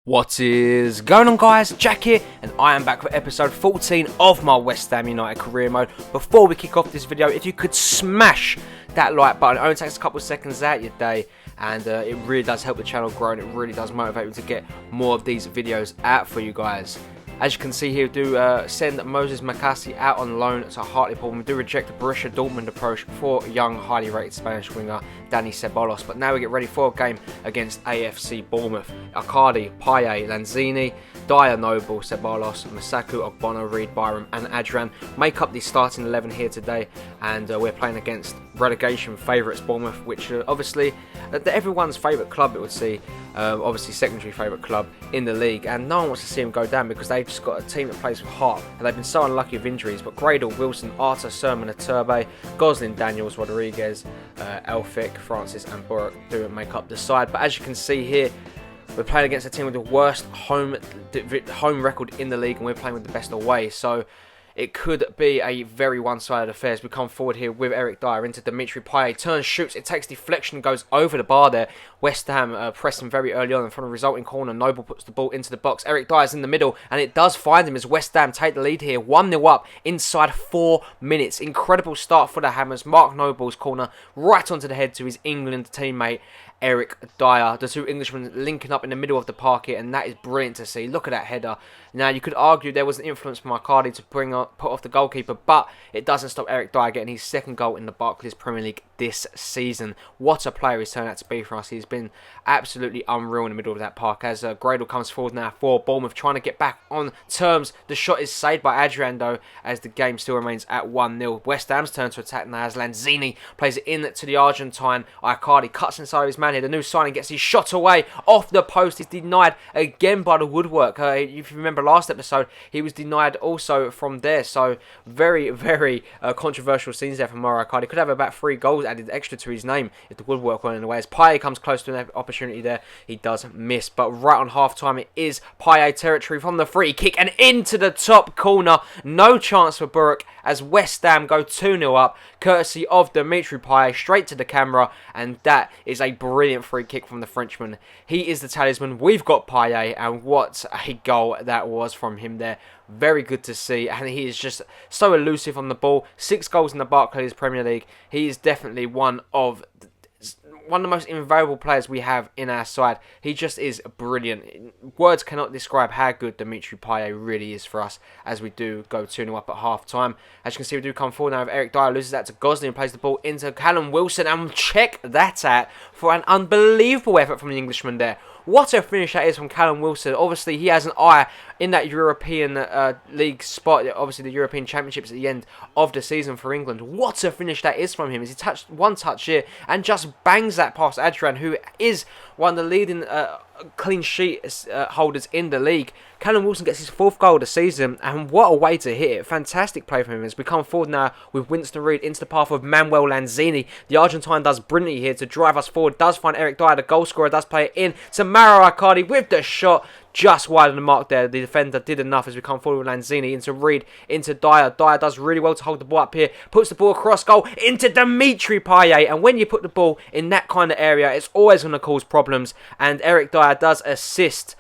What is going on, guys? Jack here, and I am back for episode 14 of my West Ham United career mode. Before we kick off this video, if you could smash that like button, it only takes a couple of seconds out of your day, and it really does help the channel grow, and it really does motivate me to get more of these videos out for you guys. As you can see here, we do send Moses Makasi out on loan to Hartlepool. We do reject the Borussia Dortmund approach for young, highly rated Spanish winger Dani Ceballos. But now we get ready for a game against AFC Bournemouth. Icardi, Payet, Lanzini, Dyer, Noble, Ceballos, Masaku, Ogbono, Reed, Byram and Adrian make up the starting 11 here today. And we're playing against relegation favourites Bournemouth, which obviously everyone's favourite club, it would see. Obviously secondary favourite club in the league, and no one wants to see them go down because they've just got a team that plays with heart, and they've been so unlucky with injuries. But Gradle, Wilson, Arter, Sermon, Aturbe, Goslin, Daniels, Rodriguez, Elphick, Francis and Burke do make up the side. But as you can see here, we're playing against a team with the worst home record in the league, and we're playing with the best away, so it could be a very one-sided affair as we come forward here with Eric Dyer into Dimitri Payet. Turns, shoots, it takes deflection, goes over the bar there. West Ham pressing very early on, and from a resulting corner, Noble puts the ball into the box. Eric Dyer's in the middle, and it does find him as West Ham take the lead here. 1-0 up inside 4 minutes. Incredible start for the Hammers. Mark Noble's corner right onto the head to his England teammate, Eric Dyer. The two Englishmen linking up in the middle of the park here, and that is brilliant to see. Look at that header. Now, you could argue there was an influence from Icardi to put off the goalkeeper, but it doesn't stop Eric Dyer getting his second goal in the Barclays Premier League this season. What a player he's turned out to be for us. He's been absolutely unreal in the middle of that park as Gradle comes forward now for Bournemouth, trying to get back on terms. The shot is saved by Adrian, though, as the game still remains at 1-0. West Ham's turn to attack now as Lanzini plays it in to the Argentine. Icardi cuts inside his man here. The new signing gets his shot away off the post. He's denied again by the woodwork. If you remember last episode, he was denied also from there. So very, very controversial scenes there from Mauro Icardi. Could have about 3 goals added extra to his name if the woodwork went in the way. As Payet comes close to an opportunity there, he does miss. But right on half-time, it is Payet territory from the free kick and into the top corner. No chance for Burke as West Ham go 2-0 up, courtesy of Dimitri Payet, straight to the camera, and that is a brilliant free kick from the Frenchman. He is the talisman. We've got Payet, and what a goal that was from him there. Very good to see, and he is just so elusive on the ball. 6 goals in the Barclays Premier League. He is definitely one of the most invaluable players we have in our side. He just is brilliant. Words cannot describe how good Dimitri Payet really is for us as we do go 2-0 up at half-time. As you can see, we do come forward now with Eric Dyer, loses that to Goslin, plays the ball into Callum Wilson, and check that out for an unbelievable effort from the Englishman there. What a finish that is from Callum Wilson. Obviously, he has an eye in that European League spot. Obviously, the European Championships at the end of the season for England. What a finish that is from him. As he touched one touch here and just bangs that past Adrian, who is one of the leading clean sheet holders in the league. Callum Wilson gets his 4th goal of the season, and what a way to hit it. Fantastic play from him as we come forward now with Winston Reid into the path of Manuel Lanzini. The Argentine does brilliantly here to drive us forward, does find Eric Dyer, the goal scorer, does play it in to Mauro Icardi with the shot. Just wide of the mark there. The defender did enough as we come forward with Lanzini into Reid, into Dyer. Dyer does really well to hold the ball up here. Puts the ball across goal into Dimitri Payet. And when you put the ball in that kind of area, it's always going to cause problems. And Eric Dyer does assist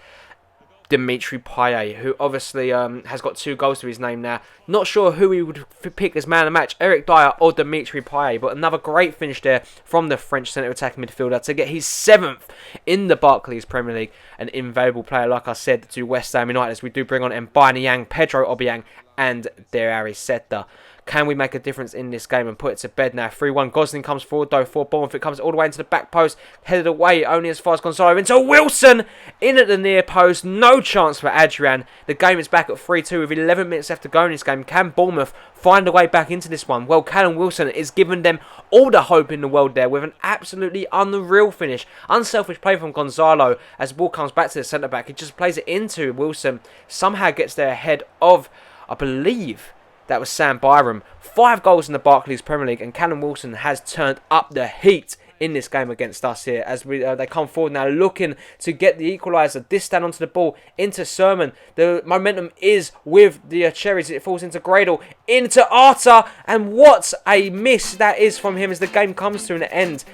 Dimitri Payet, who obviously has got 2 goals to his name now. Not sure who he would pick as man of the match, Eric Dyer or Dimitri Payet, but another great finish there from the French centre attacking midfielder to get his 7th in the Barclays Premier League. An invaluable player, like I said, to West Ham United, as we do bring on Mbanyang, Pedro Obiang and Derari Seta. Can we make a difference in this game and put it to bed now? 3-1. Goslin comes forward though for Bournemouth. It comes all the way into the back post. Headed away only as far as Gonzalo. Into Wilson. In at the near post. No chance for Adrian. The game is back at 3-2 with 11 minutes left to go in this game. Can Bournemouth find a way back into this one? Well, Callum Wilson is giving them all the hope in the world there with an absolutely unreal finish. Unselfish play from Gonzalo as the ball comes back to the centre-back. He just plays it into Wilson. Somehow gets there ahead of, I believe, that was Sam Byram. 5 goals in the Barclays Premier League, and Callum Wilson has turned up the heat in this game against us here as they come forward now looking to get the equaliser. This down onto the ball into Sermon. The momentum is with the Cherries. It falls into Gradle, into Arter, and what a miss that is from him as the game comes to an end.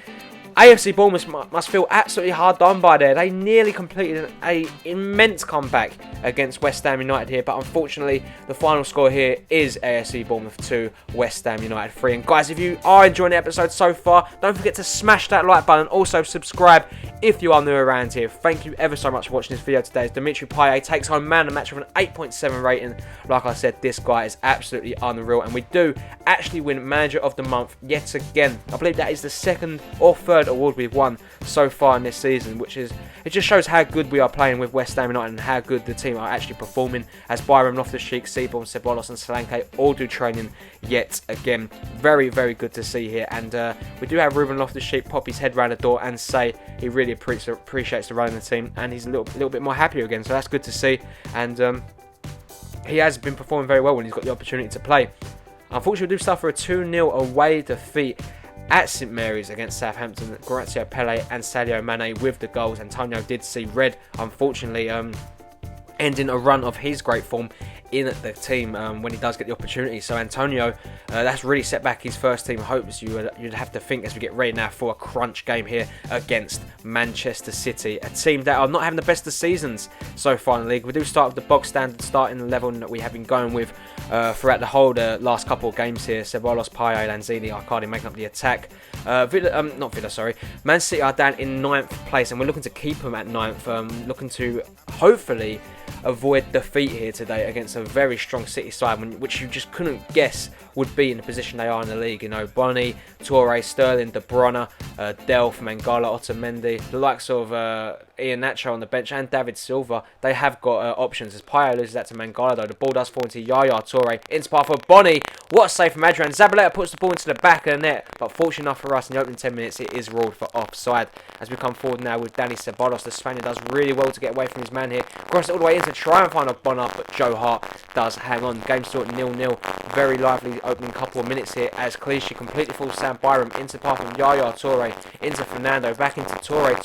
AFC Bournemouth must feel absolutely hard done by there. They nearly completed an immense comeback against West Ham United here, but unfortunately the final score here is AFC Bournemouth 2, West Ham United 3. And guys, if you are enjoying the episode so far, don't forget to smash that like button. Also subscribe if you are new around here. Thank you ever so much for watching this video today as Dimitri Payet takes home man of the match with an 8.7 rating. Like I said, this guy is absolutely unreal, and we do actually win Manager of the Month yet again. I believe that is the second or third award we've won so far in this season, which is, it just shows how good we are playing with West Ham United and how good the team are actually performing, as Byram, Loftus-Cheek, Seaborn, Ceballos and Schalke all do training yet again. Very, very good to see here. And we do have Ruben Loftus-Cheek pop his head round the door and say he really appreciates the run of the team, and he's a little bit more happier again, so that's good to see. And he has been performing very well when he's got the opportunity to play. Unfortunately, we do suffer a 2-0 away defeat at St Mary's against Southampton. Graziano Pele and Sadio Mane with the goals. Antonio did see red, unfortunately, ending a run of his great form in the team when he does get the opportunity. So Antonio, that's really set back his first team hopes, you'd have to think, as we get ready now for a crunch game here against Manchester City, a team that are not having the best of seasons so far in the league. We do start with the box standard starting 11 that we have been going with throughout the whole last couple of games here. Ceballos, Payet, Lanzini, Icardi making up the attack. Man City are down in 9th place, and we're looking to keep them at 9th, looking to hopefully avoid defeat here today against a very strong City side, which you just couldn't guess would be in the position they are in the league. You know, Bonny, Toure, Sterling, De Bruyne, Delph, Mangala, Otamendi, the likes of Ian Nacho on the bench and David Silva. They have got options. As Payet loses that to Mangala, though, the ball does fall into Yaya Toure, into path for Bonny. What a save from Adrian. Zabaleta puts the ball into the back of the net, but fortunate enough for us, in the opening 10 minutes, it is ruled for offside. As we come forward now with Dani Ceballos, the Spaniard does really well to get away from his man here. Cross it all the way in to try and find a Bonner, but Joe Hart does hang on. Game still at 0-0. Very lively opening couple of minutes here as Clichy completely falls Sam Byram into path from Yaya Toure, into Fernando, back into Toure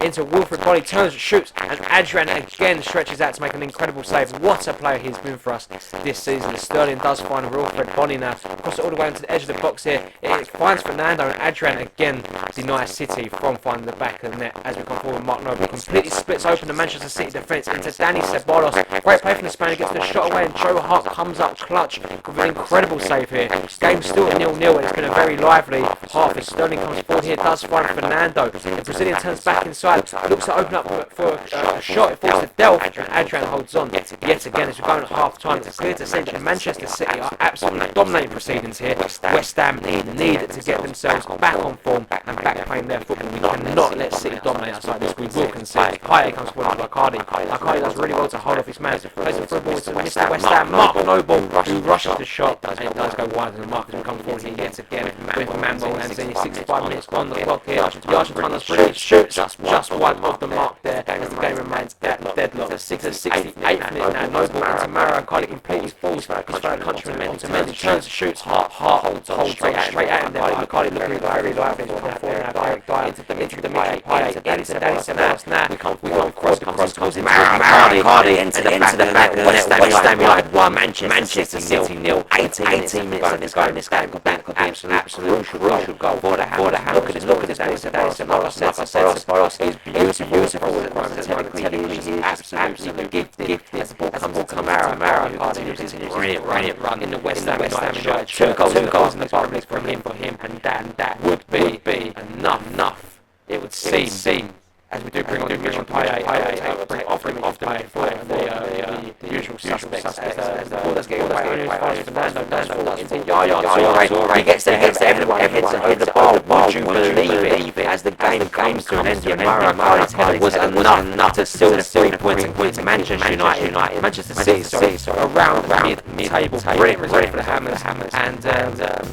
into Wilfred Bonny, turns, shoots, and Adrian again stretches out to make an incredible save. What a player he's been for us this season. Sterling does find Wilfred Bonny now, cross it all the way into the edge of the box here. It finds Fernando, and Adrian again denies City from finding the back of the net. As we come forward, Mark Noble completely splits open the Manchester City defence into Dani Ceballos. Great play from the Spaniard, gets the shot away, and Joe Hart comes up clutch with an incredible save here. Game's still at 0-0, and it's been a very lively half as Sterling comes forward here, does find Fernando. The Brazilian turns back inside, looks to open up for a shot. It falls to Delph, and Adrian holds on yet again as we go at half time. It's clear to see that Manchester City are absolutely dominating proceedings here. West Ham need to get themselves back on form and back playing their football. We cannot let City dominate us like this. We will concede. Payet comes forward with Icardi. Icardi does really well to hold off his man. Plays a through ball to Mr. West Ham, Mark Noble, who rushes the shot, and it does go wide of the mark as we come forward here yet again with Mambo and Lanzini. 65 minutes on the clock here. The Argentina's really shoots just wide of the mark there as the game remains deadlocked. The 68th minute now. Noble into Mara. Icardi completely falls for his fellow countryman. Otamendi turns, shoots, Hart holds straight at him there. Icardi looking very lively as we come forward now. Direct dive into Dimitri Payet, into Dani Ceballos now. We come cross, the cross goes into Icardi into the back of the net. West Ham United 1, Manchester City 0. 18 minutes in this game. That could be absolute crucial goal for the Ham. Look at this, Dani Ceballos is beautiful at the moment. Technically, he is absolutely gifted. As the ball comes to Mara, who continues his brilliant run in the West Ham shirt. Two goals in the bottom from him, and that would be enough. It would seem. As we do bring on Dimitri Payet, bring off the play for the usual suspects as the ball does get away. Fernando does fall into Yaya Toure. He gets there, everyone hits the ball. Would you believe it? As the game comes to an end, Icardi's header was enough to seal the 3 points and quit Manchester United. Manchester City, around mid-table. Brilliant result for the Hammers. And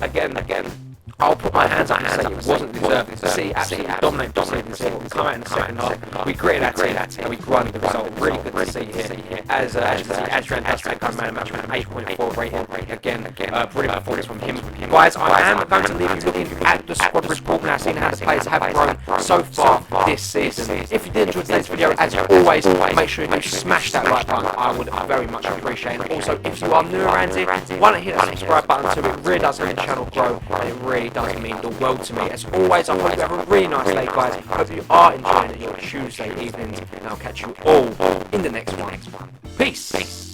again, I'll put my hands up and say it wasn't deserved to see absolutely dominate this team. Come out in the second half. We gritted that team and we grinded the result. Really good to see here. As Adrian has taken home man of match with an 8.4 rating. Again, brilliant performance from him. Guys, I am going to leave you looking at the squad report now, seeing how the players have grown so far this season. If you did enjoy today's video, as always, make sure you smash that like button. I would very much appreciate it. Also, if you are new around here, why not hit that subscribe button too? It really does help the channel grow, and it really really does mean the world to me. As always, I hope you have a really nice day, guys. Hope you are enjoying your Tuesday evenings, and I'll catch you all in the next one. Peace.